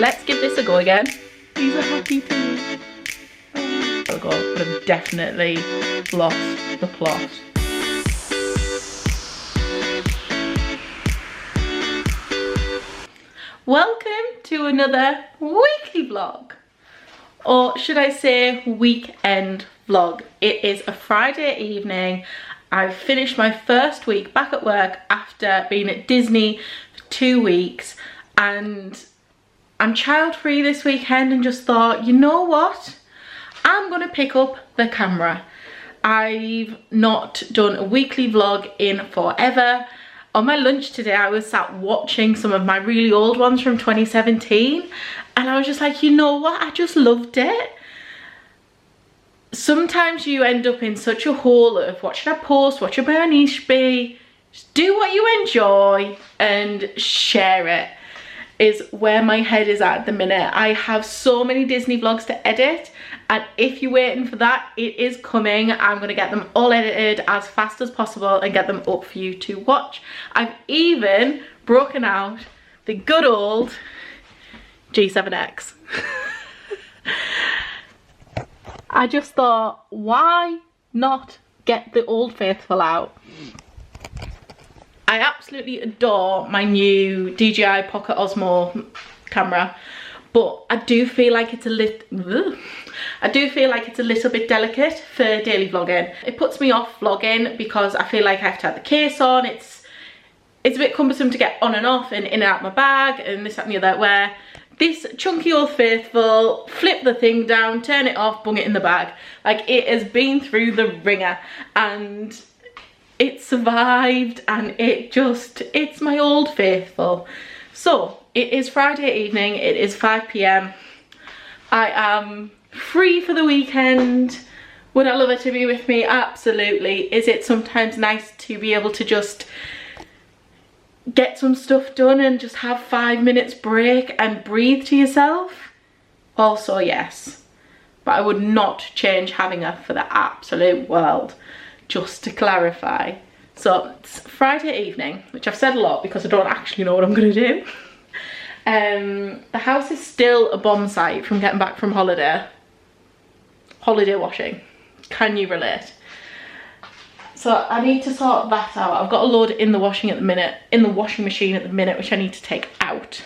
let's give this a go again. These are happy too. Oh god, but I've definitely lost the plot. Welcome to another weekly vlog, or should I say weekend vlog. It is a Friday evening. I've finished my first week back at work after being at Disney for 2 weeks, and I'm child free this weekend and just thought, you know what, I'm gonna pick up the camera. I've not done a weekly vlog in forever. On my lunch today, I was sat watching some of my really old ones from 2017, and I was just like, you know what, I just loved it. Sometimes you end up in such a hole of what should I post, what should my niche be? Just do what you enjoy and share it, is where my head is at the minute. I have so many Disney vlogs to edit, and if you're waiting for that, it is coming. I'm gonna get them all edited as fast as possible and get them up for you to watch. I've even broken out the good old G7X. I just thought, why not get the Old Faithful out? I absolutely adore my new DJI Pocket Osmo camera, but I do feel like it's a little bit delicate for daily vlogging. It puts me off vlogging because I feel like I have to have the case on. It's a bit cumbersome to get on and off and in and out my bag and this, that and the other, where this chunky Old Faithful, flip the thing down, turn it off, bung it in the bag. Like, it has been through the ringer and it survived, and it's my Old Faithful. So it is Friday evening, it is 5 p.m. I am free for the weekend. Would I love her to be with me? Absolutely. Is it sometimes nice to be able to just get some stuff done and just have 5 minutes break and breathe to yourself? Also yes, but I would not change having her for the absolute world, just to clarify. So it's Friday evening, which I've said a lot because I don't actually know what I'm gonna do. The house is still a bomb site from getting back from holiday washing. Can you relate? So I need to sort that out. I've got a load in the washing machine at the minute, which I need to take out.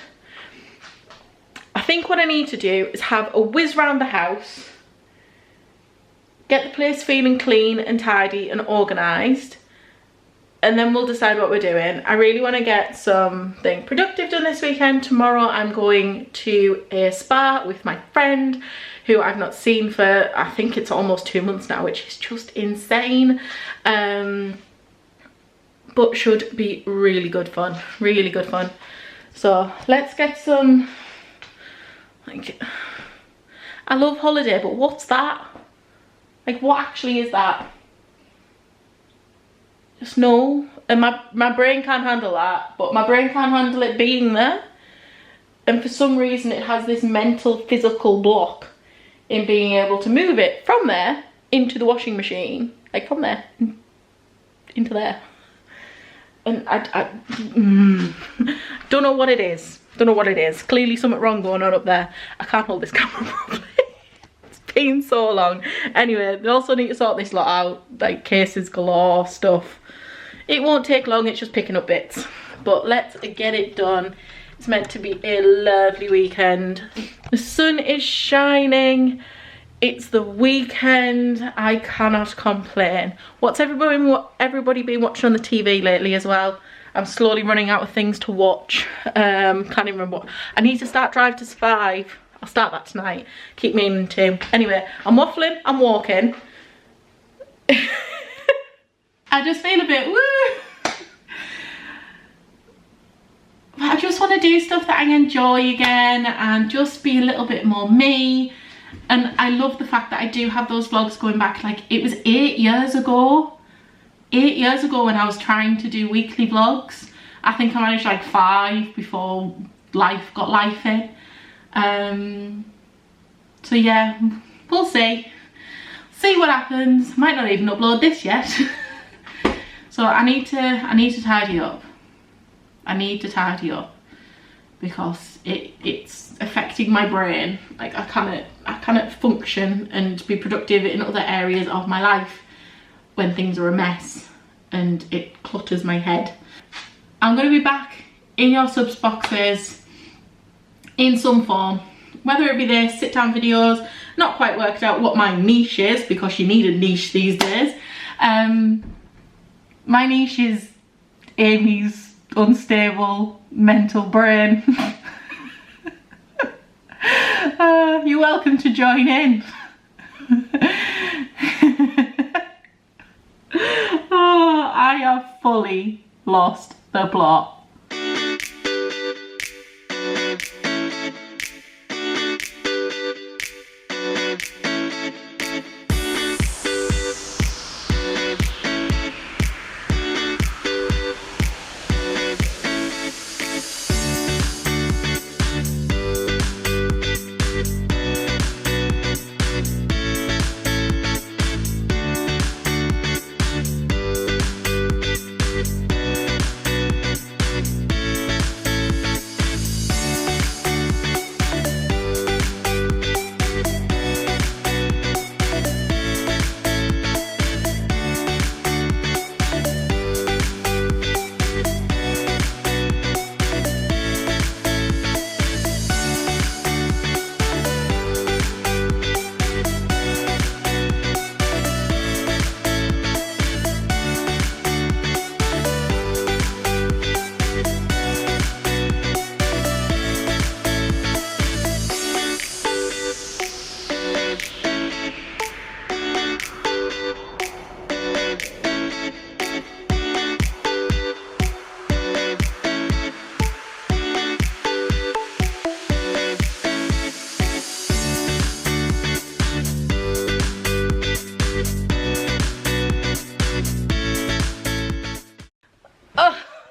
I think what I need to do is have a whiz round the house, get the place feeling clean and tidy and organised, and then we'll decide what we're doing. I really want to get something productive done this weekend. Tomorrow I'm going to a spa with my friend who I've not seen for, I think it's almost 2 months now, which is just insane. But should be really good fun, really good fun. So let's get some, like, I love holiday, but what's that? Like, what actually is that? Just no. And my brain can't handle that, but my brain can't handle it being there. And for some reason it has this mental, physical block in being able to move it from there into the washing machine. Like, from there into there. And I don't know what it is. Don't know what it is. Clearly something wrong going on up there. I can't hold this camera properly. It's been so long. Anyway, they also need to sort this lot out. Like, cases galore, stuff. It won't take long, it's just picking up bits. But let's get it done. It's meant to be a lovely weekend. The sun is shining. It's the weekend. I cannot complain. What's everybody been watching on the TV lately as well? I'm slowly running out of things to watch. Can't even remember what. I need to start Drive to Survive. I'll start that tonight. Keep meaning to. Anyway, I'm waffling, I'm walking. I just feel a bit woo. I just want to do stuff that I enjoy again and just be a little bit more me. And I love the fact that I do have those vlogs going back, like, it was 8 years ago. 8 years ago when I was trying to do weekly vlogs. I think I managed like 5 before life got life in. So yeah, we'll see. See what happens. Might not even upload this yet. So I need to tidy up. I need to tidy up because it's affecting affecting my brain. Like I cannot function and be productive in other areas of my life when things are a mess and it clutters my head. I'm going to be back in your subs boxes in some form, whether it be this sit down videos. Not quite worked out what my niche is, because you need a niche these days. My niche is Amy's unstable mental brain. You're welcome to join in. Oh, I have fully lost the plot.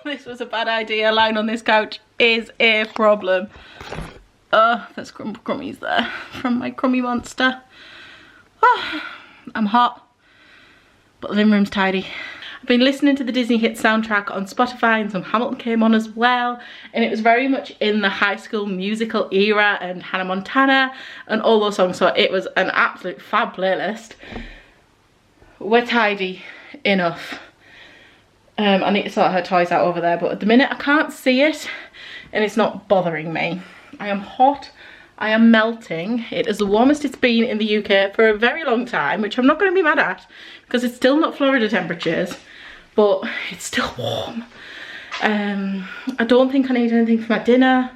This was a bad idea. Lying on this couch is a problem. Oh, there's crummies there from my crummy monster. Oh, I'm hot, but the living room's tidy. I've been listening to the Disney Hits soundtrack on Spotify, and some Hamilton came on as well, and it was very much in the High School Musical era and Hannah Montana and all those songs, so it was an absolute fab playlist. We're tidy enough. I need to sort her toys out over there, but at the minute I can't see it and it's not bothering me. I am hot, I am melting. It is the warmest it's been in the UK for a very long time, which I'm not going to be mad at because it's still not Florida temperatures, but it's still warm. I don't think I need anything for my dinner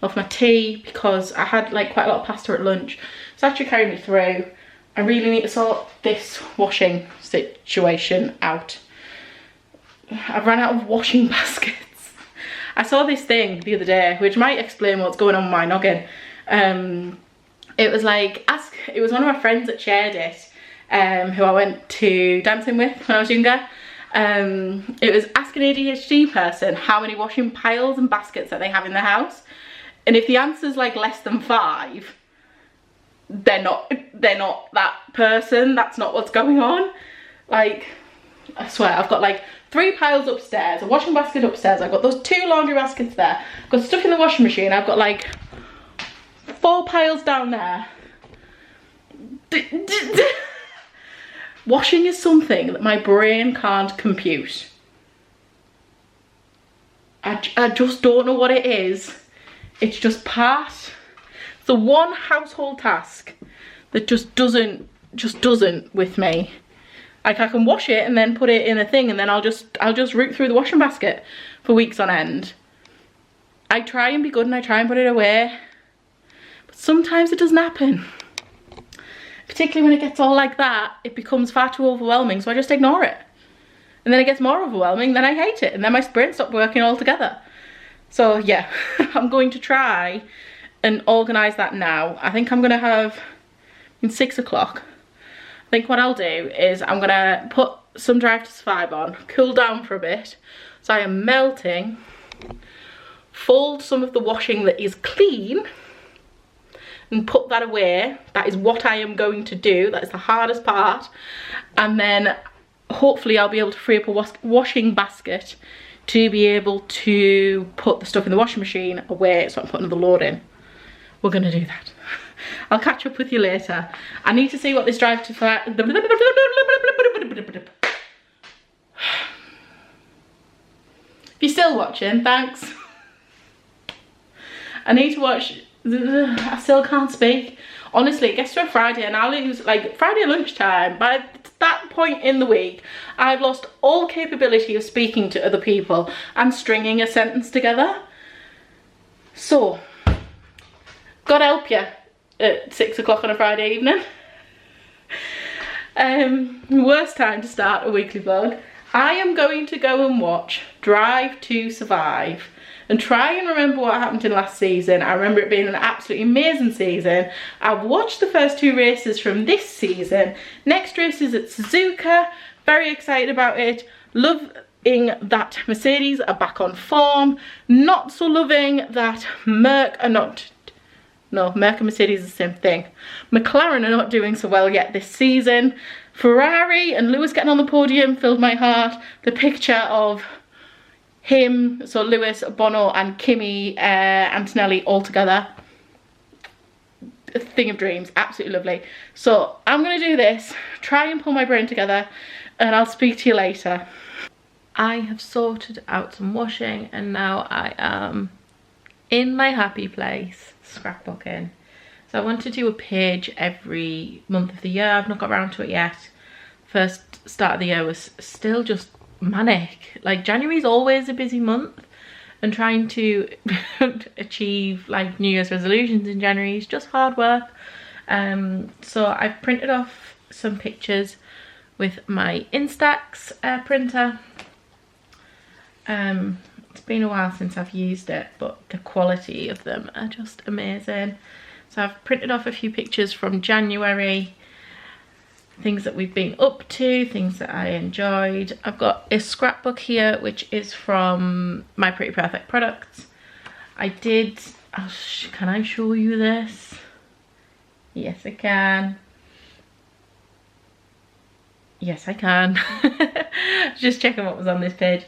or for my tea because I had like quite a lot of pasta at lunch. It's actually carried me through. I really need to sort this washing situation out. I've run out of washing baskets. I saw this thing the other day which might explain what's going on with my noggin. It was like, it was one of my friends that shared it, who I went to dancing with when I was younger. It was ask an ADHD person how many washing piles and baskets that they have in their house, and if the answer's like less than 5, they're not that person. That's not what's going on. Like, I swear, I've got like 3 piles upstairs, a washing basket upstairs, I've got those 2 laundry baskets there, I've got stuff in the washing machine, I've got like 4 piles down there. Washing is something that my brain can't compute. I just don't know what it is. It's just part. It's the one household task that just doesn't with me. Like, I can wash it and then put it in a thing, and then I'll just root through the washing basket for weeks on end. I try and be good and I try and put it away, but sometimes it doesn't happen. Particularly when it gets all like that, it becomes far too overwhelming, so I just ignore it. And then it gets more overwhelming, then I hate it, and then my brain stopped working altogether. So yeah, I'm going to try and organise that now. I think I'm going to have, in 6 o'clock, I think what I'll do is I'm going to put some Drive to Survive on, cool down for a bit, so I am melting, fold some of the washing that is clean, and put that away. That is what I am going to do. That is the hardest part. And then hopefully I'll be able to free up a washing basket to be able to put the stuff in the washing machine away, so I'm putting the load in. we're gonna do that. I'll catch up with you later. I need to see what this drive to if you're still watching, thanks. I need to watch, I still can't speak. Honestly, it gets to a Friday and I lose, like Friday lunchtime, by that point in the week, I've lost all capability of speaking to other people and stringing a sentence together. So, God help you at 6 o'clock on a Friday evening. Worst time to start a weekly vlog. I am going to go and watch Drive to Survive and try and remember what happened in last season. I remember it being an absolutely amazing season. I've watched the first 2 races from this season. Next race is at Suzuka. Very excited about it. Loving that Mercedes are back on form. Not so loving that Merc and Mercedes is the same thing. McLaren are not doing so well yet this season. Ferrari and Lewis getting on the podium filled my heart. The picture of him, so Lewis, Bono and Kimi Antonelli all together. A thing of dreams, absolutely lovely. So I'm gonna do this, try and pull my brain together, and I'll speak to you later. I have sorted out some washing and now I am in my happy place, scrapbooking. So I want to do a page every month of the year. I've not got around to it yet. First start of the year was still just manic. Like January is always a busy month, and trying to achieve like New Year's resolutions in January is just hard work. So I've printed off some pictures with my Instax printer. It's been a while since I've used it, but the quality of them are just amazing. So I've printed off a few pictures from January, things that we've been up to, things that I enjoyed. I've got a scrapbook here which is from My Pretty Perfect products. Can I show you this? Yes I can. Yes I can. Just checking what was on this page.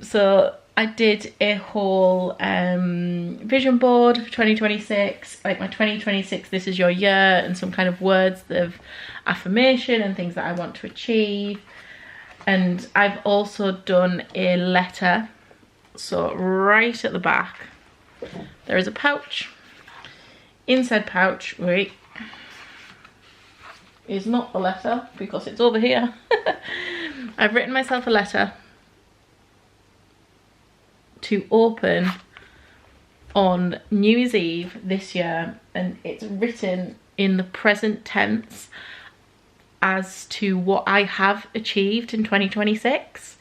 So I did a whole vision board for 2026, like my 2026 this is your year, and some kind of words of affirmation and things that I want to achieve. And I've also done a letter. So right at the back there is a pouch. Inside pouch, wait, is not the letter because it's over here. I've written myself a letter to open on New Year's Eve this year, and it's written in the present tense as to what I have achieved in 2026.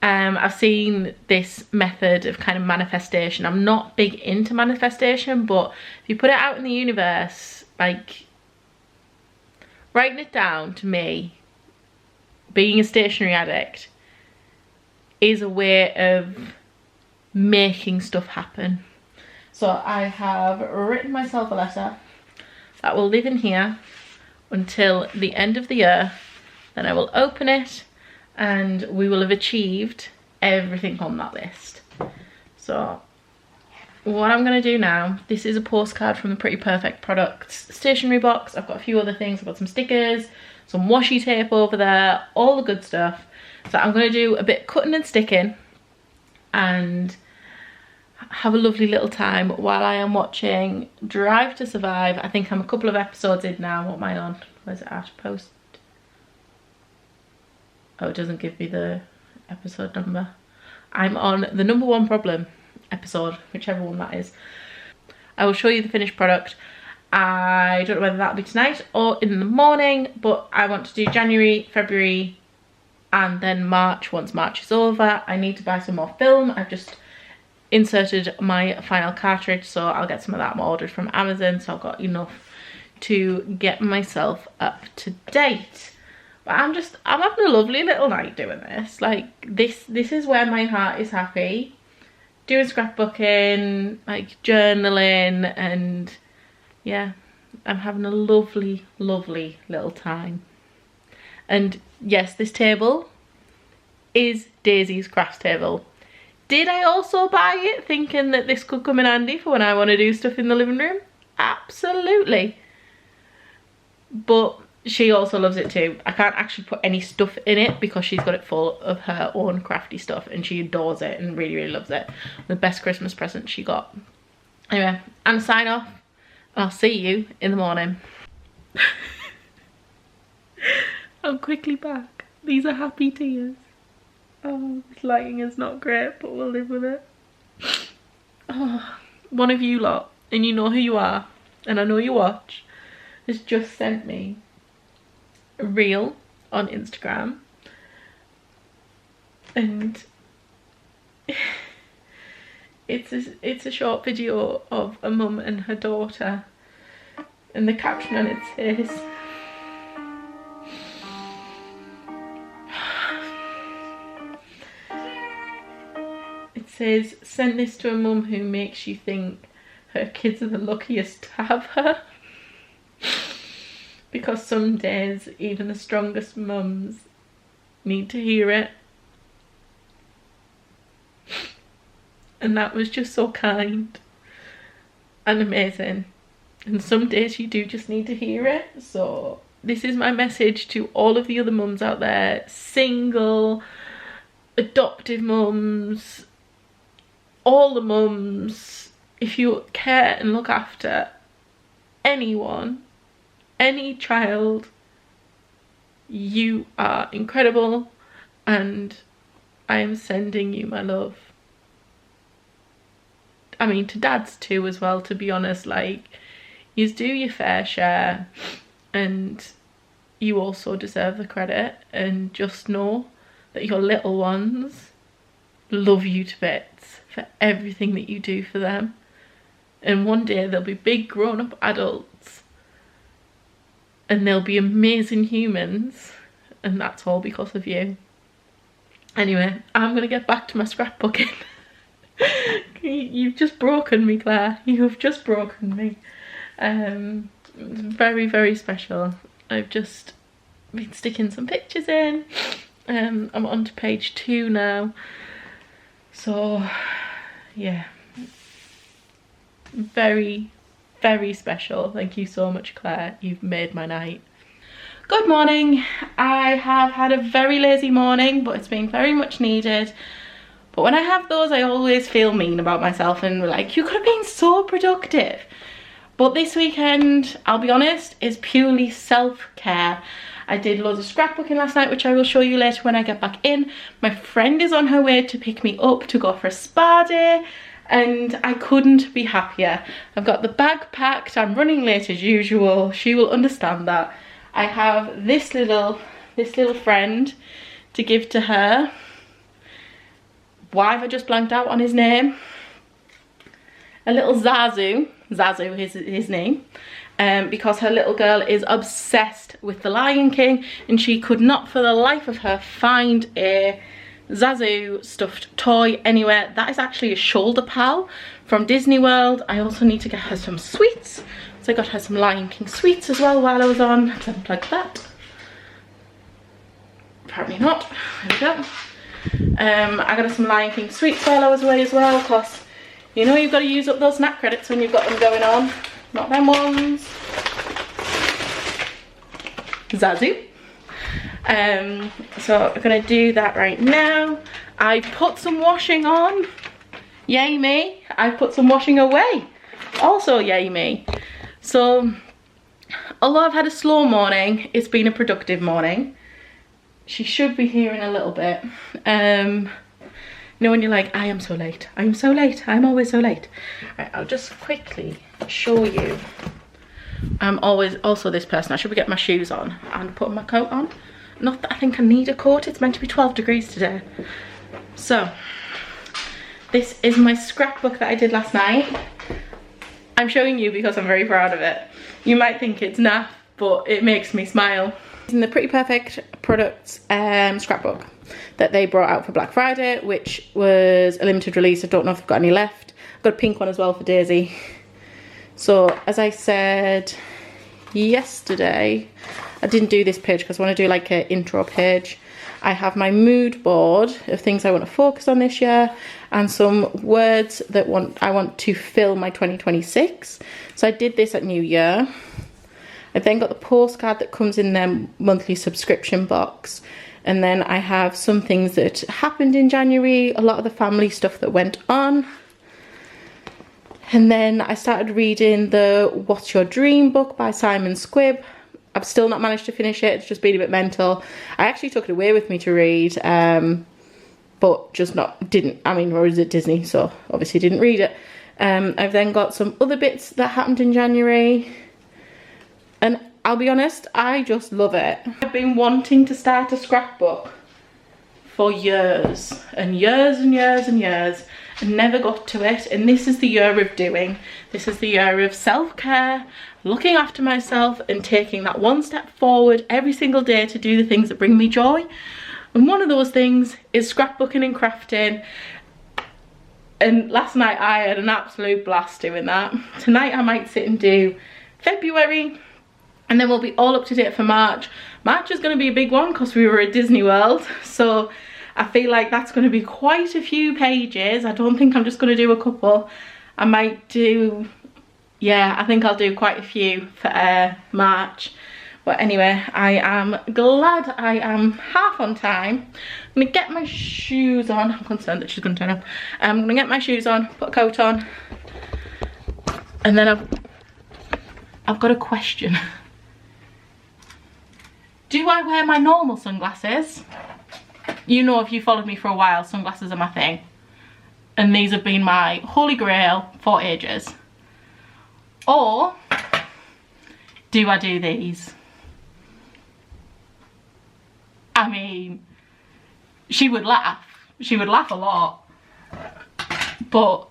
I've seen this method of kind of manifestation. I'm not big into manifestation, but if you put it out in the universe, like writing it down, to me, being a stationery addict is a way of making stuff happen. So I have written myself a letter that will live in here until the end of the year. Then I will open it and we will have achieved everything on that list. So what I'm going to do now, this is a postcard from the Pretty Perfect products stationery box. I've got a few other things. I've got some stickers, some washi tape over there, all the good stuff. So I'm going to do a bit cutting and sticking and have a lovely little time while I am watching Drive to Survive. I think I'm a couple of episodes in now. What am I on? Where's it at? Post. Oh, it doesn't give me the episode number. I'm on the number 1 problem episode, whichever one that is. I will show you the finished product. I don't know whether that'll be tonight or in the morning, but I want to do January, February, and then March. Once March is over, I need to buy some more film. I've just inserted my final cartridge, so I'll get some of that ordered from Amazon, so I've got enough to get myself up to date. But I'm having a lovely little night doing this. Like this is where my heart is happy. Doing scrapbooking, like journaling, and yeah, I'm having a lovely, lovely little time. And yes, this table is Daisy's crafts table. Did I also buy it thinking that this could come in handy for when I want to do stuff in the living room? absolutely. But she also loves it too. I can't actually put any stuff in it because she's got it full of her own crafty stuff and she adores it and really, really loves it. The best Christmas present she got. Anyway, I'm gonna sign off and I'll see you in the morning. I'm quickly back. These are happy tears. Oh, this lighting is not great, but we'll live with it. Oh, one of you lot, and you know who you are, and I know you watch, has just sent me a reel on Instagram, and it's a short video of a mum and her daughter, and the caption on it says, send this to a mum who makes you think her kids are the luckiest to have her. Because some days even the strongest mums need to hear it. And that was just so kind and amazing. And some days you do just need to hear it. So this is my message to all of the other mums out there, single, adoptive mums, all the mums. If you care and look after anyone, any child, you are incredible, and I am sending you my love. I mean, to dads too as well, to be honest. Like, you do your fair share and you also deserve the credit, and just know that your little ones love you to bits for everything that you do for them, and one day they'll be big grown-up adults and they'll be amazing humans, and that's all because of you. Anyway, I'm gonna get back to my scrapbooking. You've just broken me, Claire. You have just broken me. It's very, very special. I've just been sticking some pictures in. I'm on to page 2 now. So, yeah. Very, very special. Thank you so much, Claire. You've made my night. Good morning. I have had a very lazy morning, but it's been very much needed. But when I have those, I always feel mean about myself and like, you could have been so productive. But this weekend, I'll be honest, is purely self-care. I did loads of scrapbooking last night, which I will show you later when I get back in. My friend is on her way to pick me up to go for a spa day, and I couldn't be happier. I've got the bag packed. I'm running late as usual. She will understand that. I have this little friend to give to her. Why have I just blanked out on his name? A little Zazu. Zazu is his name. Because her little girl is obsessed with the Lion King, and she could not for the life of her find a Zazu stuffed toy anywhere. That is actually a shoulder pal from Disney World. I also need to get her some sweets. So I got her some Lion King sweets as well while I was on. Let's unplug that. Apparently not. There we go. I got her some Lion King sweets while I was away as well, because you know you've got to use up those snack credits when you've got them going on. Not them ones. Zazu. So I'm gonna do that right now. I put some washing on. Yay me. I put some washing away. Also yay me. So although I've had a slow morning, it's been a productive morning. She should be here in a little bit. You know when you're like, I am so late, I'm so late, I'm always so late. Right, I'll just quickly show you. I'm always also this person. I should be getting my shoes on and putting my coat on. Not that I think I need a coat. It's meant to be 12 degrees today. So this is my scrapbook that I did last night. I'm showing you because I'm very proud of it. You might think it's naff, but it makes me smile. In the Pretty Perfect Products scrapbook that they brought out for Black Friday, which was a limited release. I don't know if I've got any left. I've got a pink one as well for Daisy. So as I said yesterday, I didn't do this page because I want to do like an intro page. I have my mood board of things I want to focus on this year and some words that I want to fill my 2026. So I did this at New Year. I then got the postcard that comes in their monthly subscription box. And then I have some things that happened in January, a lot of the family stuff that went on. And then I started reading the What's Your Dream book by Simon Squibb. I've still not managed to finish it, it's just been a bit mental. I actually took it away with me to read, but just didn't, I mean, or is it Disney, so obviously didn't read it. I've then got some other bits that happened in January. And I'll be honest, I just love it. I've been wanting to start a scrapbook for years and years and years and years and never got to it. And this is the year of doing. This is the year of self-care, looking after myself and taking that one step forward every single day to do the things that bring me joy. And one of those things is scrapbooking and crafting. And last night I had an absolute blast doing that. Tonight I might sit and do February. And then we'll be all up to date for March. March is going to be a big one because we were at Disney World. So I feel like that's going to be quite a few pages. I don't think I'm just going to do a couple. I might do, yeah, I think I'll do quite a few for March. But anyway, I am glad I am half on time. I'm going to get my shoes on. I'm concerned that she's going to turn up. I'm going to get my shoes on, put a coat on. And then I've got a question. Do I wear my normal sunglasses? You know, if you followed me for a while, sunglasses are my thing. And these have been my holy grail for ages. Or do I do these? I mean, she would laugh. She would laugh a lot. But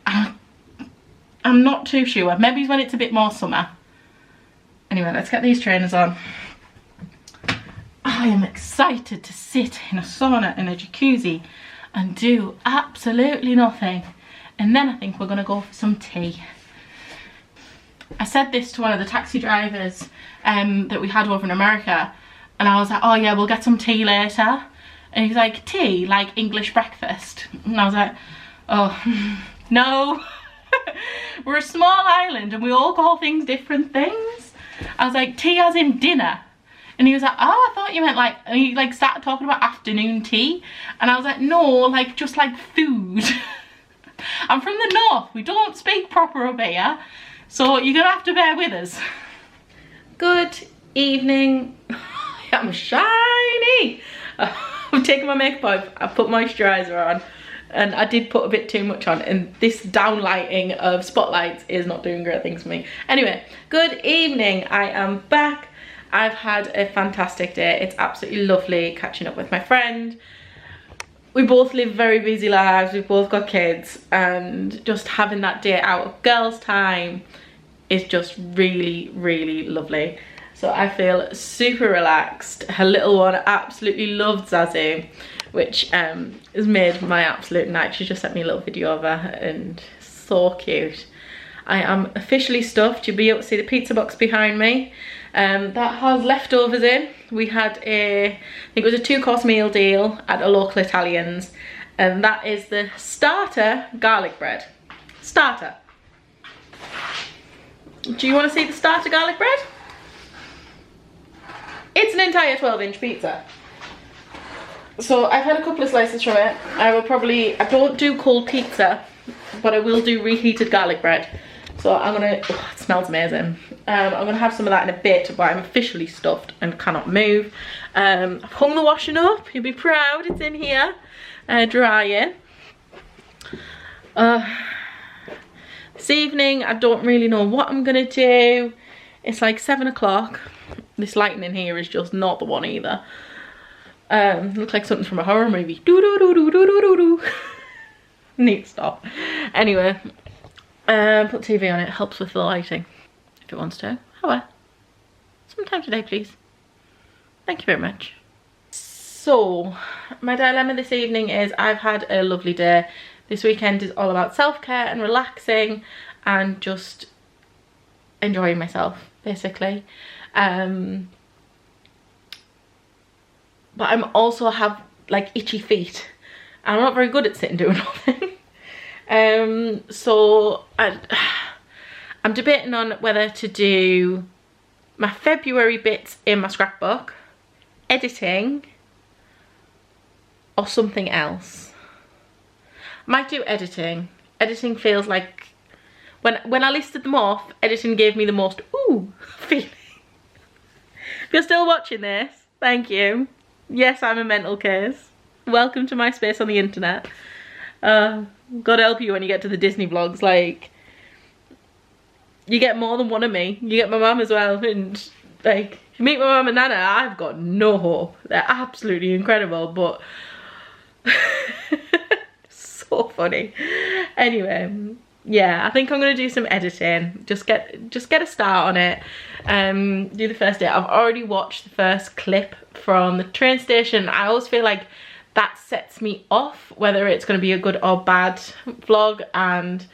I'm not too sure. Maybe when it's a bit more summer. Anyway, let's get these trainers on. I am excited to sit in a sauna in a jacuzzi and do absolutely nothing. And then I think we're going to go for some tea. I said this to one of the taxi drivers that we had over in America. And I was like, oh yeah, we'll get some tea later. And he's like, tea? Like English breakfast? And I was like, oh, no. We're a small island and we all call things different things. I was like, tea as in dinner. And he was like, oh, I thought you meant like, and he like started talking about afternoon tea. And I was like, no, like just like food. I'm from the north, we don't speak proper over here. So you're gonna have to bear with us. Good evening. I'm shiny. I've taken my makeup off, I've put moisturiser on. And I did put a bit too much on, and this downlighting of spotlights is not doing great things for me. Anyway, good evening, I am back. I've had a fantastic day. It's absolutely lovely catching up with my friend. We both live very busy lives, we've both got kids, and just having that day out of girls' time is just really, really lovely. So I feel super relaxed. Her little one absolutely loved Zazu, which has made my absolute night. She just sent me a little video of her and so cute. I am officially stuffed. You'll be able to see the pizza box behind me. That has leftovers in. We had I think it was a 2-course meal deal at a local Italian's, and that is the starter garlic bread. Starter. Do you want to see the starter garlic bread? It's an entire 12-inch pizza. So I've had a couple of slices from it. I don't do cold pizza, but I will do reheated garlic bread. So I'm gonna, oh, it smells amazing. I'm gonna have some of that in a bit, but I'm officially stuffed and cannot move. I've hung the washing up, you'll be proud, it's in here, drying. This evening, I don't really know what I'm gonna do. It's like 7 o'clock. This lighting in here is just not the one either. Looks like something from a horror movie. Do do do do do do do do. Need to stop. Anyway, put TV on, it helps with the lighting if it wants to. However, sometime today, please. Thank you very much. So, my dilemma this evening is I've had a lovely day. This weekend is all about self-care and relaxing and just enjoying myself, basically. but I'm also have like itchy feet. I'm not very good at sitting doing nothing. So I'm debating on whether to do my February bits in my scrapbook, editing, or something else. Might do editing. Editing feels like, when I listed them off, editing gave me the most ooh feeling. If you're still watching this, thank you. Yes, I'm a mental case. Welcome to my space on the internet. God help you when you get to the Disney vlogs, like, you get more than one of me. You get my mum as well, and like, if you meet my mum and Nana, I've got no hope. They're absolutely incredible, but so funny. Anyway, yeah, I think I'm gonna do some editing. Just get a start on it. Do the first day. I've already watched the first clip from the train station. I always feel like that sets me off whether it's going to be a good or bad vlog, and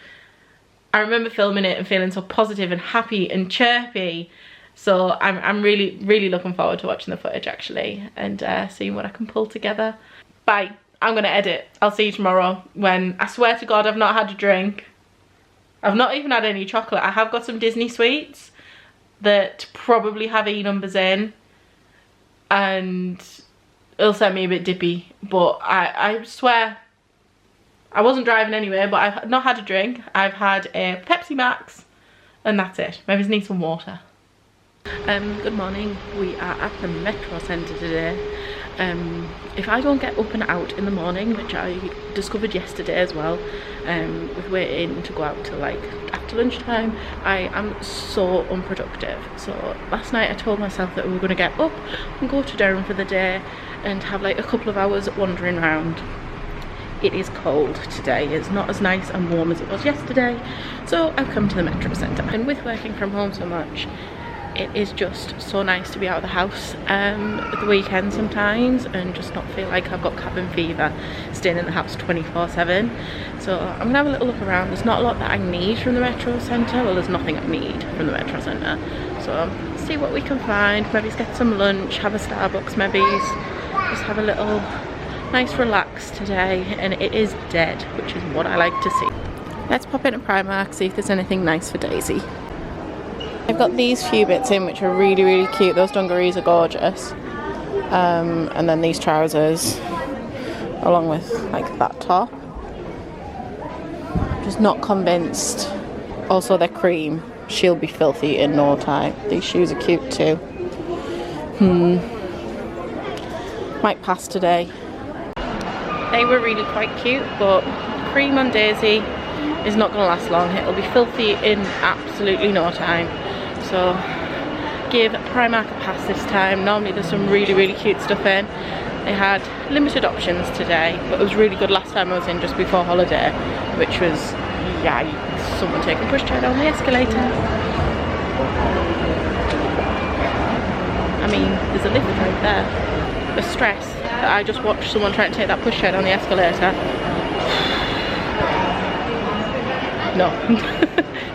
I remember filming it and feeling so positive and happy and chirpy. So I'm really looking forward to watching the footage actually, and seeing what I can pull together. Bye. I'm gonna edit. I'll see you tomorrow, when I swear to God I've not had a drink. I've not even had any chocolate. I have got some Disney sweets that probably have E numbers in, and it'll set me a bit dippy, but I swear I wasn't driving anyway. But I've not had a drink. I've had a Pepsi Max and that's it. Maybe I just need some water. Good morning. We are at the Metro Centre today. If I don't get up and out in the morning, which I discovered yesterday as well, with waiting to go out till like after lunchtime, I am so unproductive. So last night I told myself that we were going to get up and go to Durham for the day and have like a couple of hours wandering around. It is cold today. It's not as nice and warm as it was yesterday, so I've come to the Metro Centre. And with working from home so much, it is just so nice to be out of the house at the weekend sometimes and just not feel like I've got cabin fever staying in the house 24/7. So I'm gonna have a little look around. There's not a lot that I need from the Metro Centre. Well, there's nothing I need from the Metro Centre. So see what we can find. Maybe get some lunch, have a Starbucks maybe. Just have a little nice relax today, and it is dead, which is what I like to see. Let's pop into Primark, see if there's anything nice for Daisy. I've got these few bits in which are really cute. Those dungarees are gorgeous. And then these trousers along with like that top. Just not convinced. Also they're cream. She'll be filthy in no time. These shoes are cute too. Might pass today. They were really quite cute, but cream on Daisy is not going to last long. It'll be filthy in absolutely no time. So give Primark a pass this time. Normally there's some really cute stuff in. They had limited options today, but it was really good last time I was in just before holiday, which was, yeah, someone taking pushchair down the escalator. I mean, there's a lift right there. The stress that I just watched someone trying to take that pushchair down the escalator. No.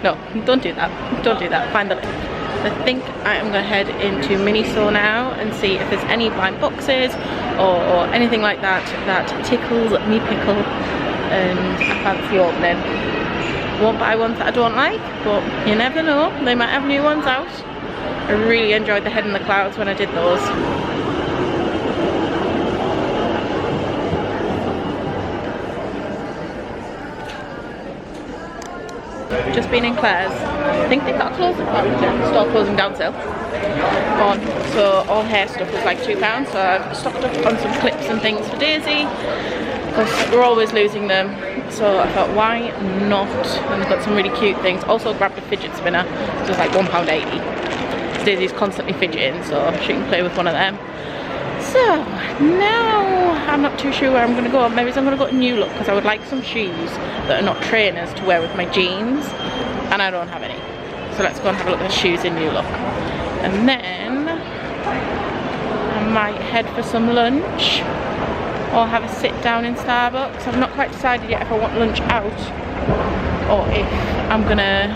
No, don't do that. Don't do that. Find the lift. I think I am going to head into Miniso now and see if there's any blind boxes or anything like that that tickles me pickle and I fancy opening. Won't buy ones that I don't like, but you never know. They might have new ones out. I really enjoyed the Head in the Clouds when I did those. Just been in Claire's. I think they got closed store closing down sale on, so all hair stuff was like £2, so I've stocked up on some clips and things for Daisy because we're always losing them, so I thought why not. And they've got some really cute things. Also grabbed a fidget spinner, so it's like £1.80. Daisy's constantly fidgeting, so she can play with one of them. So now I'm not too sure where I'm going to go. Maybe I'm going to go to New Look because I would like some shoes that are not trainers to wear with my jeans, and I don't have any. So let's go and have a look at shoes in New Look. And then I might head for some lunch or have a sit down in Starbucks. I've not quite decided yet if I want lunch out or if I'm going to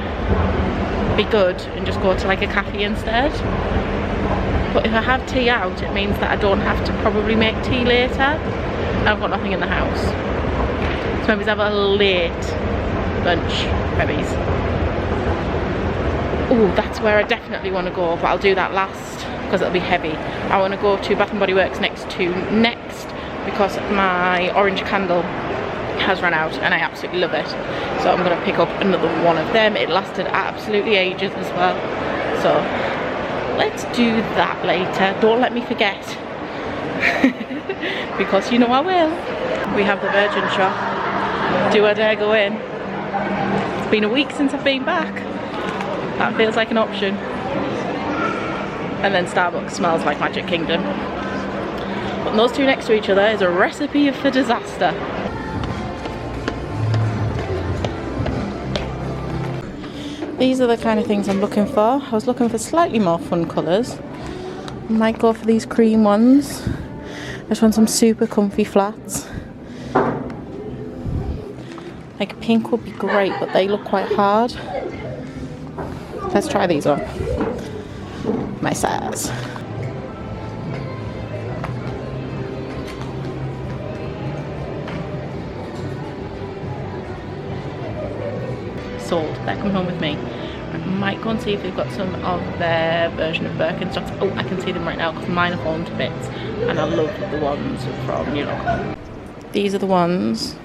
be good and just go to like a cafe instead. But if I have tea out, it means that I don't have to probably make tea later. I've got nothing in the house. So maybe have a late lunch, maybe. Oh, that's where I definitely want to go, but I'll do that last because it'll be heavy. I want to go to Bath & Body Works next because my orange candle has run out and I absolutely love it. So I'm going to pick up another one of them. It lasted absolutely ages as well. So let's do that later. Don't let me forget. Because you know I will. We have the Virgin shop. Do I dare go in? It's been a week since I've been back. That feels like an option. And then Starbucks smells like Magic Kingdom. But those two next to each other is a recipe for disaster. These are the kind of things I'm looking for. I was looking for slightly more fun colours. Might go for these cream ones. I just want some super comfy flats. Like pink would be great, but they look quite hard. Let's try these on. My size. Sold. They're coming home with me. I might go and see if they've got some of their version of Birkenstocks. Oh, I can see them right now because mine are fallen to bits. And I love the ones from New York. These are the ones,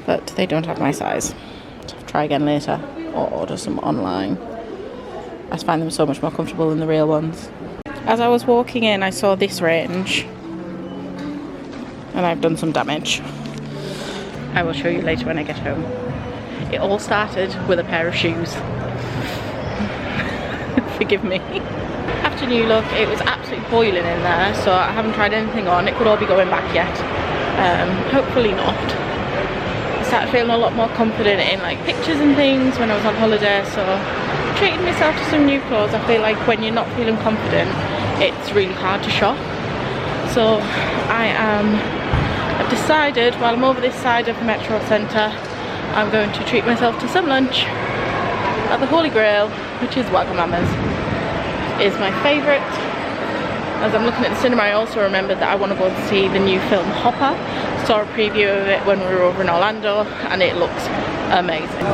but they don't have my size. So I'll try again later or order some online. I find them so much more comfortable than the real ones. As I was walking in, I saw this range and I've done some damage. I will show you later when I get home. It all started with a pair of shoes. Forgive me. After New Look, it was absolutely boiling in there, so I haven't tried anything on. It could all be going back yet. Hopefully not. I started feeling a lot more confident in like pictures and things when I was on holiday, so treating myself to some new clothes. I feel like when you're not feeling confident, it's really hard to shop. So I've decided while I'm over this side of the Metro Centre, I'm going to treat myself to some lunch at the Holy Grail, which is Wagamama's. Is my favourite. As I'm looking at the cinema, I also remembered that I want to go and see the new film Hopper. Saw a preview of it when we were over in Orlando and it looks amazing.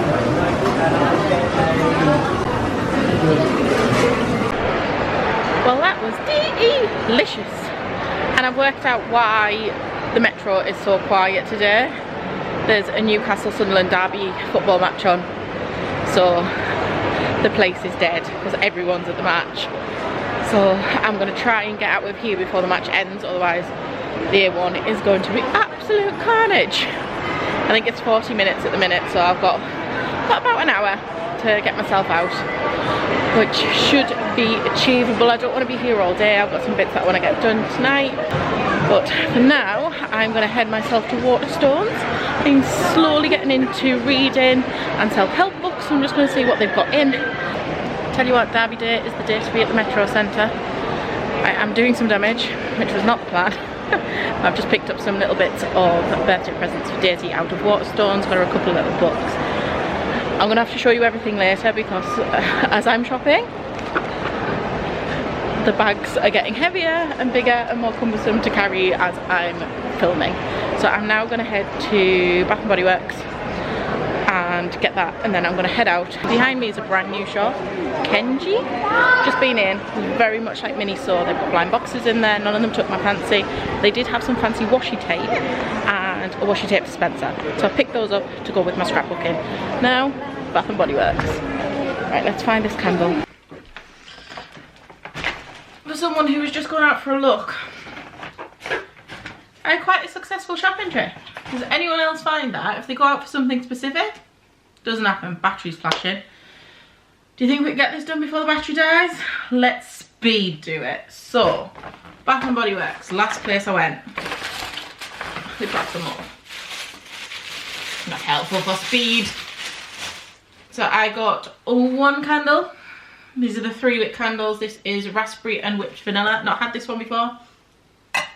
Well, that was delicious. And I've worked out why the Metro is so quiet today. There's a Newcastle-Sunderland derby football match on. So the place is dead because everyone's at the match. So I'm going to try and get out of here before the match ends, otherwise the A1 is going to be absolute carnage. I think it's 40 minutes at the minute, so I've got about an hour to get myself out, which should be achievable. I don't want to be here all day. I've got some bits that I want to get done tonight, but for now I'm going to head myself to Waterstones. I'm slowly getting into reading and self-help books, so I'm just going to see what they've got in. Tell you what, Derby Day is the day to be at the Metro Centre. I am doing some damage, which was not the plan. I've just picked up some little bits of birthday presents for Daisy out of Waterstones. Got her a couple of little books. I'm going to have to show you everything later because as I'm shopping, the bags are getting heavier and bigger and more cumbersome to carry as I'm filming. So I'm now going to head to Bath & Body Works and get that, and then I'm going to head out. Behind me is a brand new shop, Kenji. Just been in, very much like Miniso. They've got blind boxes in there, none of them took my fancy. They did have some fancy washi tape and a washi tape dispenser, so I picked those up to go with my scrapbooking. Now, Bath & Body Works. Right, let's find this candle. For someone who was just going out for a look, I had quite a successful shopping trip. Does anyone else find that? If they go out for something specific, doesn't happen, battery's flashing. Do you think we can get this done before the battery dies? Let's speed do it. So, Bath & Body Works, last place I went. They brought them up. Not helpful for speed. So I got one candle. These are the 3-wick candles. This is raspberry and whipped vanilla. Not had this one before.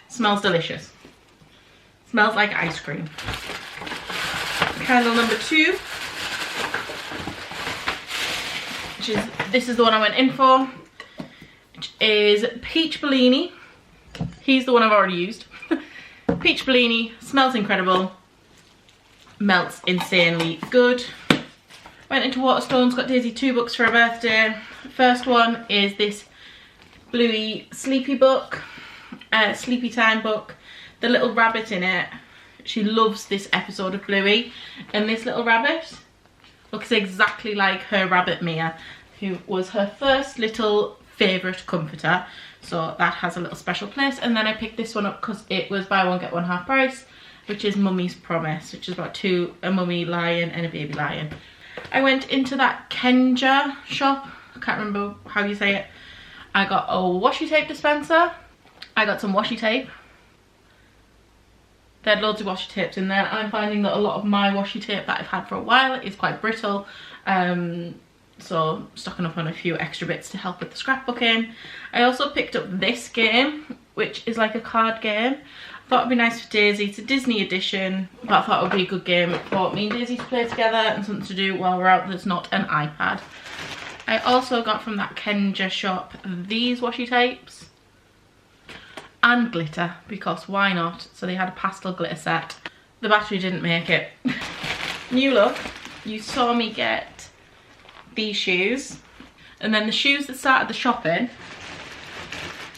Smells delicious. Smells like ice cream. Candle number 2. This is the one I went in for. which is Peach Bellini. He's the one I've already used. Peach Bellini, smells incredible, melts insanely good. Went into Waterstones, got Daisy 2 books for her birthday. First one is this Bluey Sleepy book, Sleepy Time book. The little rabbit in it, she loves this episode of Bluey, and this little rabbit looks exactly like her rabbit Mia, who was her first little favourite comforter. So that has a little special place. And then I picked this one up because it was buy one get one half price, which is Mummy's Promise, which is about a mummy lion and a baby lion. I went into that Kenja shop, I can't remember how you say it. I got a washi tape dispenser, I got some washi tape. They had loads of washi tapes in there. I'm finding that a lot of my washi tape that I've had for a while is quite brittle. So stocking up on a few extra bits to help with the scrapbooking. I also picked up this game, which is like a card game. I thought it'd be nice for Daisy. It's a Disney edition, but I thought it would be a good game for me and Daisy to play together and something to do while we're out that's not an iPad. I also got from that Kenja shop these washi tapes and glitter, because why not? So they had a pastel glitter set. The battery didn't make it. New look. You saw me get these shoes, and then the shoes that started the shopping,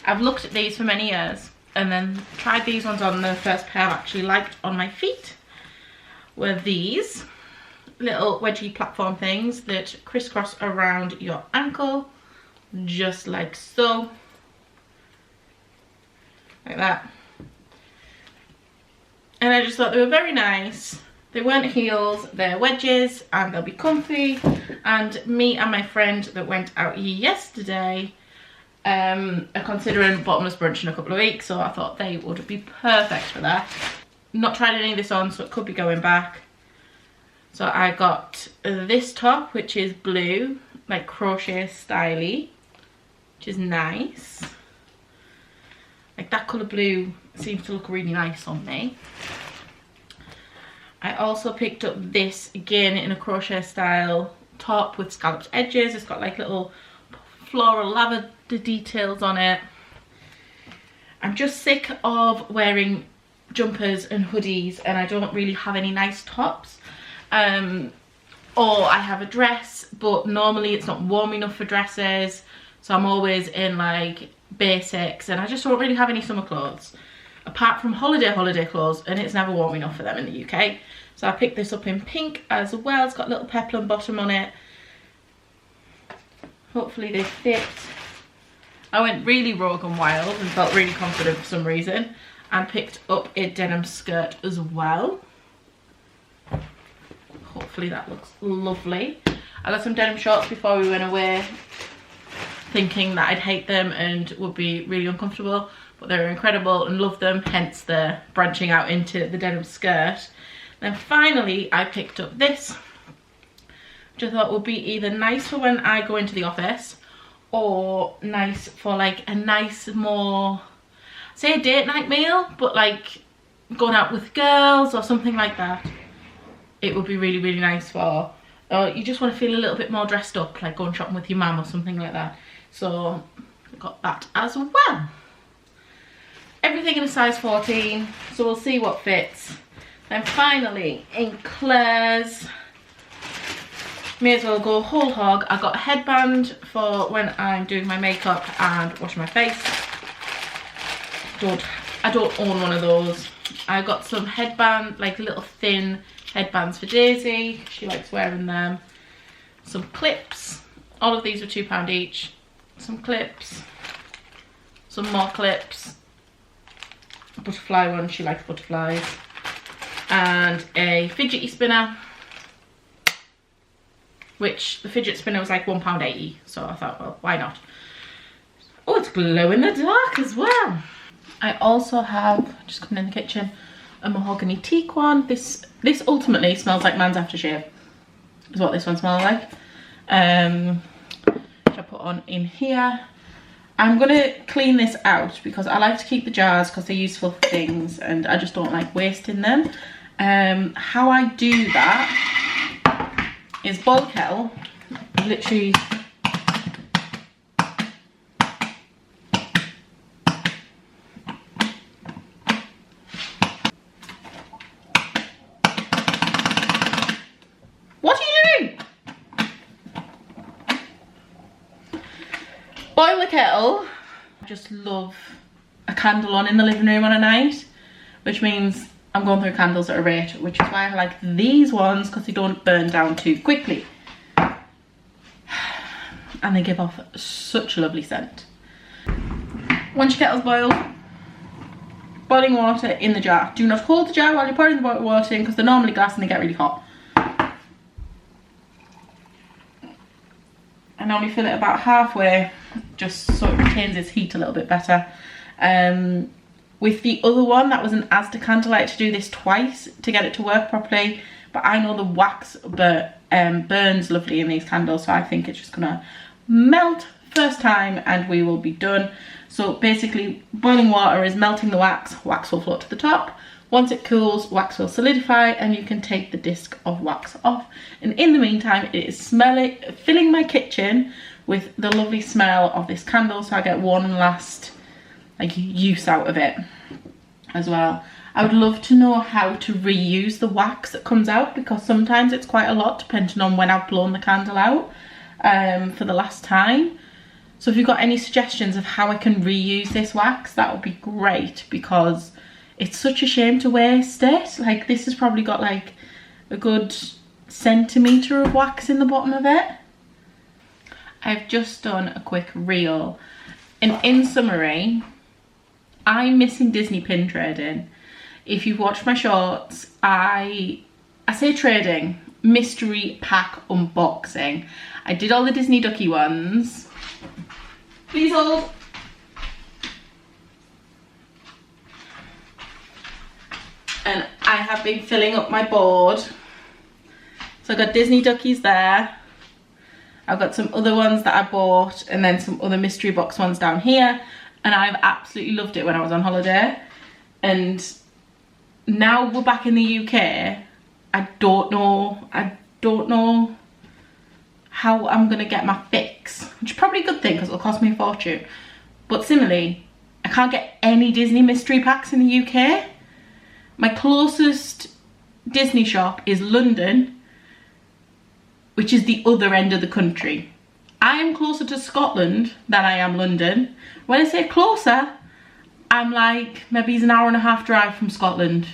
I've looked at these for many years and then tried these ones on. The first pair I actually liked on my feet were these little wedgie platform things that crisscross around your ankle, just like so. Like that. And I just thought they were very nice. They weren't heels, they're wedges, and they'll be comfy. And me and my friend that went out yesterday are considering bottomless brunch in a couple of weeks, so I thought they would be perfect for that. Not tried any of this on, so it could be going back. So I got this top, which is blue, like crochet styly, which is nice. Like that colour blue seems to look really nice on me. I also picked up this, again in a crochet style top with scalloped edges. It's got like little floral lavender details on it. I'm just sick of wearing jumpers and hoodies, and I don't really have any nice tops. Or I have a dress, but normally it's not warm enough for dresses, so I'm always in like basics, and I just don't really have any summer clothes apart from holiday clothes, and it's never warm enough for them in the UK. So I picked this up in pink as well. It's got a little peplum bottom on it. Hopefully they fit. I went really rogue and wild and felt really confident for some reason, and picked up a denim skirt as well. Hopefully that looks lovely. I got some denim shorts before we went away, thinking that I'd hate them and would be really uncomfortable, but they were incredible and loved them, hence the branching out into the denim skirt. Then finally I picked up this, which I thought would be either nice for when I go into the office, or nice for like a nice, more, say a date night meal, but like going out with girls or something like that. It would be really, really nice for, you just want to feel a little bit more dressed up, like going shopping with your mum or something like that. So I got that as well. Everything in a size 14, so we'll see what fits. Then finally, in Claire's, may as well go whole hog, I got a headband for when I'm doing my makeup and washing my face. I don't own one of those. I got some headband, like little thin headbands for Daisy. She likes wearing them. Some clips. All of these were £2 each. Some clips. Some more clips. A butterfly one, she likes butterflies. And a fidgety spinner, which the fidget spinner was like £1.80, so I thought, well, why not? Oh, it's glow in the dark as well. I also have, just coming in the kitchen, a mahogany teak one. This ultimately smells like man's aftershave, is what this one smells like. Which I put on in here. I'm gonna clean this out because I like to keep the jars because they're useful for things, and I just don't like wasting them. How I do that is boil kettle, literally boil the kettle. I just love a candle on in the living room on a night, which means I'm going through candles at a rate, which is why I like these ones, because they don't burn down too quickly. And they give off such a lovely scent. Once your kettle's boiled, boiling water in the jar. Do not hold the jar while you're pouring the boiling water in, because they're normally glass and they get really hot. I normally fill it about halfway, just so it retains its heat a little bit better. With the other one, that was an Asda candle, I had to do this twice to get it to work properly. But I know the wax burns lovely in these candles, so I think it's just gonna melt first time and we will be done. So basically, boiling water is melting the wax, wax will float to the top. Once it cools, wax will solidify and you can take the disc of wax off. And in the meantime, it is filling my kitchen with the lovely smell of this candle, so I get one last use out of it as well. I would love to know how to reuse the wax that comes out, because sometimes it's quite a lot depending on when I've blown the candle out for the last time. So if you've got any suggestions of how I can reuse this wax, that would be great, because it's such a shame to waste it. Like, this has probably got like a good centimetre of wax in the bottom of it. I've just done a quick reel, and in summary, I'm missing Disney pin trading. If you've watched my shorts, I say trading, mystery pack unboxing. I did all the Disney Ducky ones. Please hold. And I have been filling up my board. So I've got Disney Duckies there. I've got some other ones that I bought, and then some other mystery box ones down here. And I've absolutely loved it when I was on holiday. And now we're back in the UK. I don't know how I'm gonna get my fix, which is probably a good thing because it'll cost me a fortune. But similarly, I can't get any Disney mystery packs in the UK. My closest Disney shop is London, which is the other end of the country. I am closer to Scotland than I am London. When I say closer, I'm like, maybe it's an hour and a half drive from Scotland.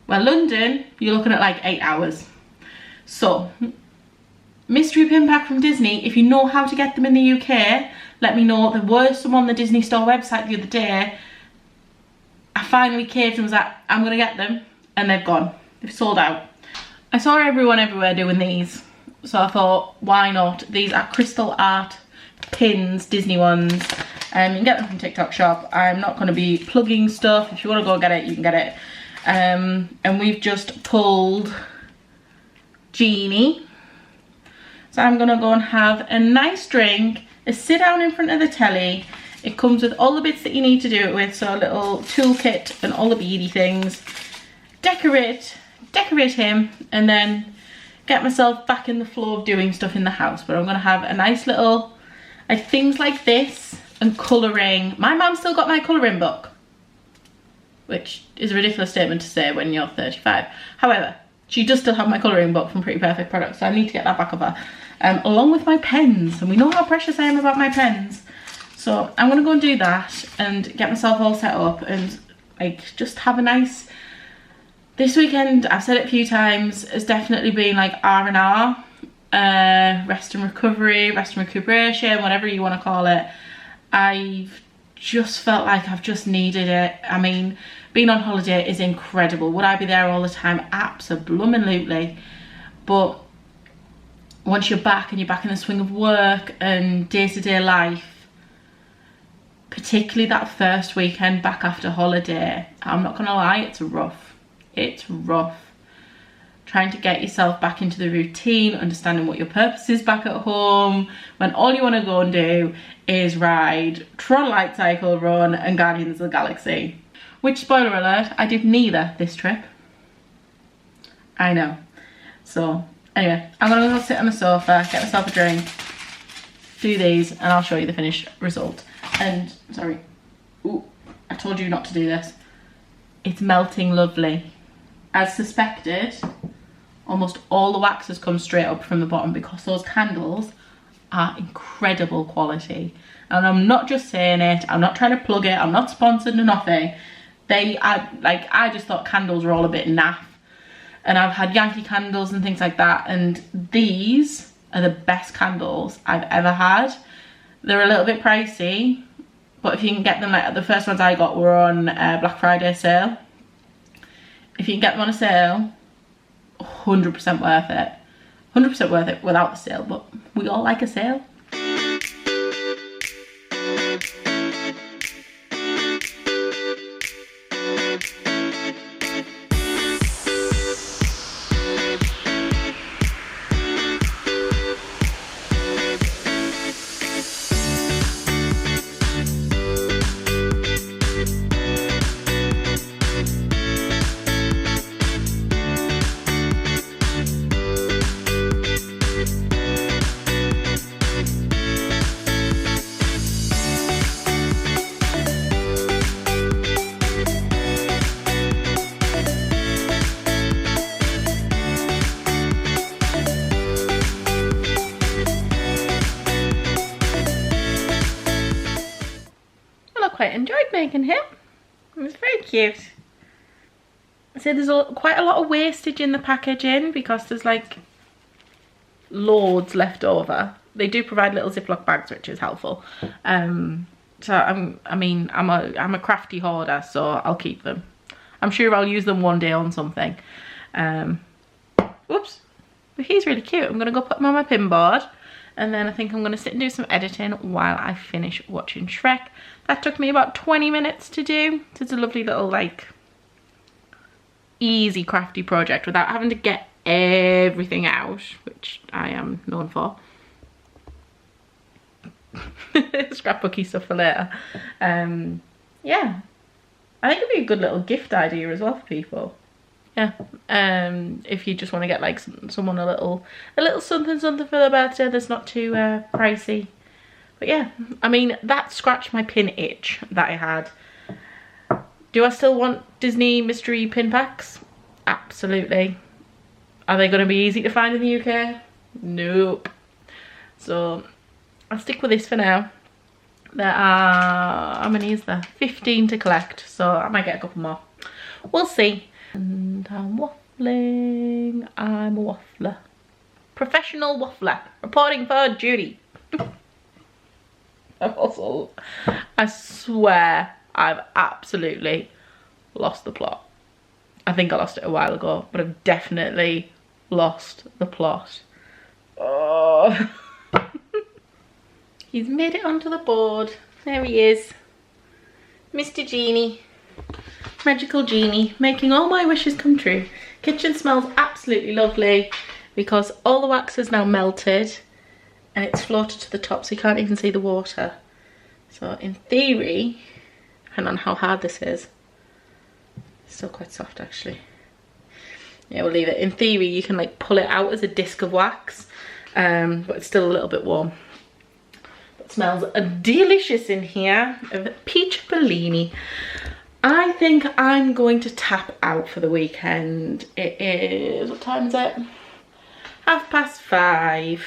Well, London, you're looking at like 8 hours. So, mystery pin pack from Disney, if you know how to get them in the UK, let me know. There were some on the Disney Store website the other day. I finally caved and was like, I'm gonna get them, and they've gone. They've sold out. I saw everyone everywhere doing these, so I thought, why not? These are crystal art pins, Disney ones. You can get them from TikTok shop. I'm not gonna be plugging stuff. If you wanna go get it, you can get it. And we've just pulled Genie. So I'm gonna go and have a nice drink, sit down in front of the telly. It comes with all the bits that you need to do it with, so a little toolkit and all the beady things. Decorate him, and then get myself back in the flow of doing stuff in the house. But I'm gonna have a nice little, like, things like this and colouring. My mum still got my colouring book, which is a ridiculous statement to say when you're 35. However, she does still have my colouring book from Pretty Perfect Products, so I need to get that back of her. Along with my pens, and we know how precious I am about my pens. So I'm gonna go and do that and get myself all set up and like just have a nice, this weekend, I've said it a few times, has definitely been like R&R, rest and recovery, rest and recuperation, whatever you want to call it. I've just felt like I've just needed it. I mean, being on holiday is incredible. Would I be there all the time? Absolutely. But once you're back and you're back in the swing of work and day-to-day life, particularly that first weekend back after holiday, I'm not gonna lie, it's rough. It's rough. Trying to get yourself back into the routine, understanding what your purpose is back at home, when all you want to go and do is ride Tron Light Cycle Run and Guardians of the Galaxy. Which, spoiler alert, I did neither this trip. I know. So, anyway, I'm gonna go sit on the sofa, get myself a drink, do these, and I'll show you the finished result. And, sorry, ooh, I told you not to do this. It's melting lovely. As suspected, almost all the wax has come straight up from the bottom because those candles are incredible quality. And I'm not just saying it, I'm not trying to plug it, I'm not sponsored or nothing. They are like, I just thought candles were all a bit naff. And I've had Yankee candles and things like that, and these are the best candles I've ever had. They're a little bit pricey, but if you can get them, like the first ones I got were on Black Friday sale. If you can get them on a sale, 100% worth it. 100% worth it without the sale, but we all like a sale. Quite enjoyed making him. It was very cute. So there's quite a lot of wastage in the packaging because there's like loads left over. They do provide little Ziploc bags, which is helpful. So I'm a crafty hoarder, so I'll keep them. I'm sure I'll use them one day on something. Whoops, but he's really cute. I'm gonna go put him on my pin board. And then I think I'm going to sit and do some editing while I finish watching Shrek. That took me about 20 minutes to do. So it's a lovely little, like, easy crafty project without having to get everything out, which I am known for. Scrapbooky stuff for later. Yeah, I think it'd be a good little gift idea as well for people. Yeah, if you just want to get like someone a little something for their birthday that's not too pricey. But yeah, I mean, that scratched my pin itch that I had. Do I still want Disney mystery pin packs? Absolutely. Are they going to be easy to find in the UK? Nope. So I'll stick with this for now. There are, how many is there? 15 to collect, so I might get a couple more. We'll see. And I'm waffling. I'm a waffler. Professional waffler. Reporting for duty. Also, I swear I've absolutely lost the plot. I think I lost it a while ago, but I've definitely lost the plot. Oh. He's made it onto the board. There he is. Mr. Genie. Magical Genie, making all my wishes come true. Kitchen smells absolutely lovely because all the wax is now melted and it's floated to the top, so you can't even see the water. So in theory, depending on how hard this is, it's still quite soft actually. Yeah, we'll leave it. In theory, you can like pull it out as a disc of wax, but it's still a little bit warm. It smells delicious in here of peach Bellini. I think I'm going to tap out for the weekend. It is, what time is it? 5:30.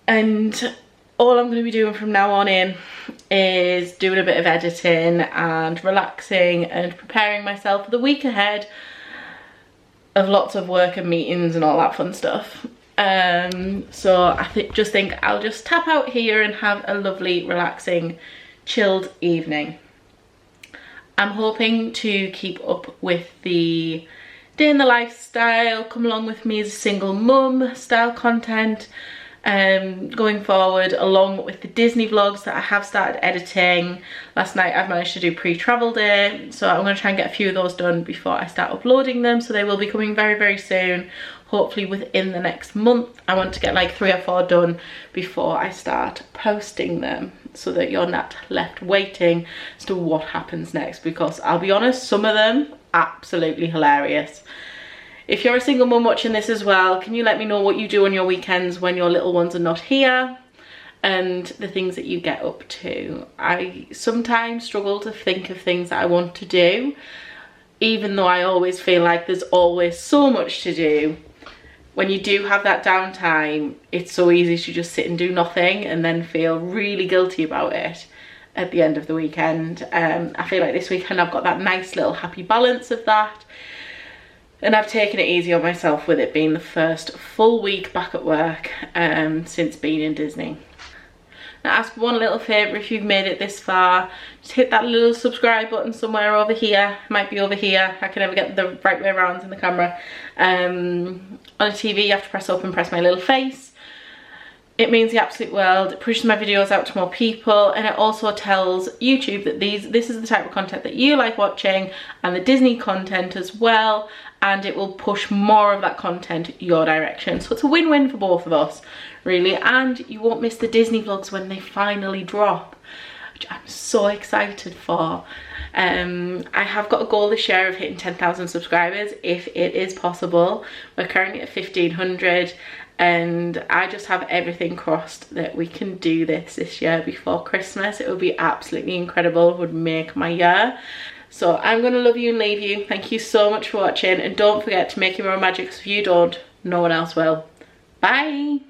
And all I'm going to be doing from now on in is doing a bit of editing and relaxing and preparing myself for the week ahead of lots of work and meetings and all that fun stuff. So I just think I'll just tap out here and have a lovely, relaxing, chilled evening. I'm hoping to keep up with the day in the lifestyle, come along with me as a single mum style content going forward, along with the Disney vlogs that I have started editing. Last night I've managed to do pre-travel day, so I'm going to try and get a few of those done before I start uploading them, so they will be coming very, very soon, hopefully within the next month. I want to get like 3 or 4 done before I start posting them, so that you're not left waiting as to what happens next, because I'll be honest, some of them absolutely hilarious. If you're a single mum watching this as well, can you let me know what you do on your weekends when your little ones are not here and the things that you get up to? I sometimes struggle to think of things that I want to do, even though I always feel like there's always so much to do. when you do have that downtime, it's so easy to just sit and do nothing and then feel really guilty about it at the end of the weekend. I feel like this weekend I've got that nice little happy balance of that, and I've taken it easy on myself with it being the first full week back at work since being in Disney. Now, ask one little favour if you've made it this far, just hit that little subscribe button somewhere over here. It might be over here, I can never get the right way around in the camera. On a TV you have to press up and press my little face. It means the absolute world. It pushes my videos out to more people, and it also tells YouTube that this is the type of content that you like watching, and the Disney content as well, and it will push more of that content your direction. So it's a win-win for both of us, really, and you won't miss the Disney vlogs when they finally drop, which I'm so excited for. I have got a goal this year of hitting 10,000 subscribers if it is possible. We're currently at 1,500, and I just have everything crossed that we can do this year before Christmas. It would be absolutely incredible. It would make my year. So I'm going to love you and leave you. Thank you so much for watching, and don't forget to make your own magic, because if you don't, no one else will. Bye.